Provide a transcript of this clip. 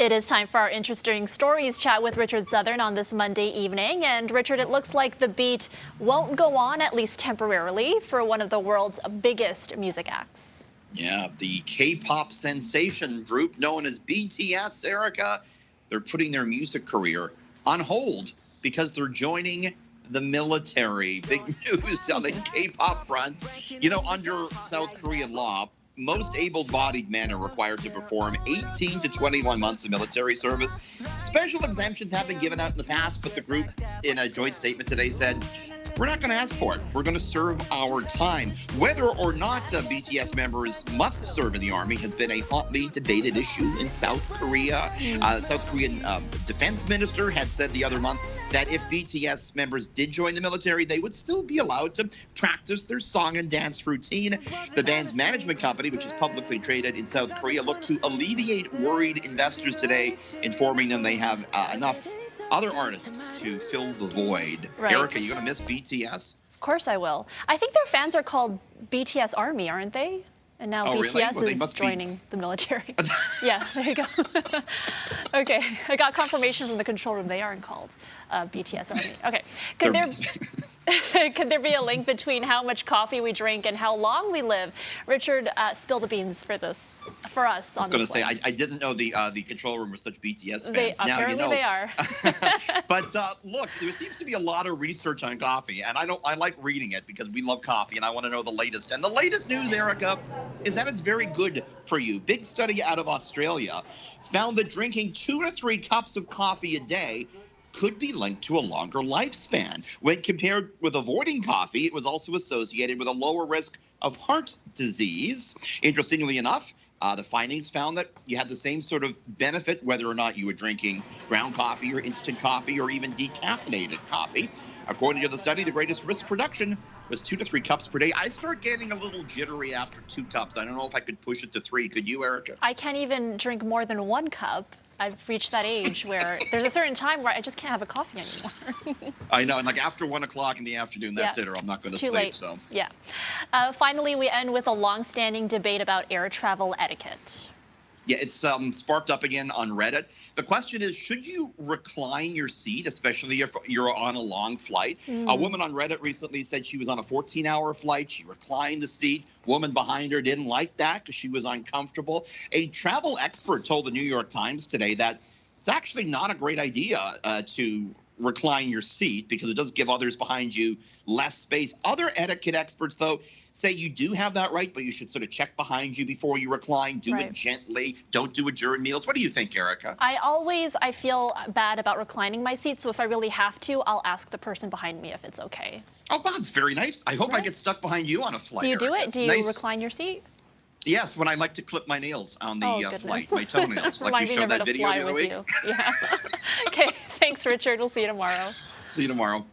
It is time for our interesting stories chat with Richard Southern on this Monday evening. And Richard, it looks like the beat won't go on, at least temporarily, for one of the world's biggest music acts. Yeah, the K-pop sensation group known as BTS, Erica, they're putting their music career on hold because they're joining the military. Big news on the K-pop front. You know, under South Korean law, most able-bodied men are required to perform 18 to 21 months of military service. Special exemptions have been given out in the past, but the group in a joint statement today said, we're not going to ask for it. We're going to serve our time. Whether or not BTS members must serve in the army has been a hotly debated issue in South Korea. South Korean defense minister had said the other month that if BTS members did join the military, they would still be allowed to practice their song and dance routine. The band's management company, which is publicly traded in South Korea, looked to alleviate worried investors today, informing them they have enough other artists to fill the void. Right. Erica, you gonna miss BTS? Of course I will. I think their fans are called BTS Army, aren't they? And now BTS really? Well, is joining the military. Yeah, there you go. Okay, I got confirmation from the control room. They aren't called BTS Army. Okay, could there be a link between how much coffee we drink and how long we live? Richard, spill the beans for this, for us. I was going to say, I didn't know the control room was such BTS fans. Apparently they are. But look, there seems to be a lot of research on coffee, and I like reading it because we love coffee, and I want to know the latest. And the latest news, Erica, is that it's very good for you. Big study out of Australia found that drinking 2 to 3 cups of coffee a day could be linked to a longer lifespan. When compared with avoiding coffee, it was also associated with a lower risk of heart disease. Interestingly enough, the findings found that you had the same sort of benefit whether or not you were drinking ground coffee or instant coffee or even decaffeinated coffee. According to the study, the greatest risk reduction was 2 to 3 cups per day. I start getting a little jittery after 2 cups. I don't know if I could push it to 3. Could you, Erica? I can't even drink more than 1 cup. I've reached that age where there's a certain time where I just can't have a coffee anymore. I know, and like after 1 o'clock in the afternoon, that's it, or I'm not going to sleep. Late. So yeah. Finally, we end with a long-standing debate about air travel etiquette. Yeah, it's sparked up again on Reddit. The question is, should you recline your seat, especially if you're on a long flight? A woman on Reddit recently said she was on a 14-hour flight. She reclined the seat. Woman behind her didn't like that because she was uncomfortable. A travel expert told the New York Times today that it's actually not a great idea to recline your seat because it does give others behind you less space. Other etiquette experts, though, say you do have that right, but you should sort of check behind you before you recline. Do it gently. Don't do it during meals. What do you think, Erica? I feel bad about reclining my seat, so if I really have to, I'll ask the person behind me if it's okay. Oh, wow, that's very nice. I hope I get stuck behind you on a flight. Do you do it? That's do you nice. Recline your seat? Yes, when I like to clip my nails on the flight, my toenails. Like you showed that video the other week. Yeah. Okay, thanks, Richard. We'll see you tomorrow. See you tomorrow.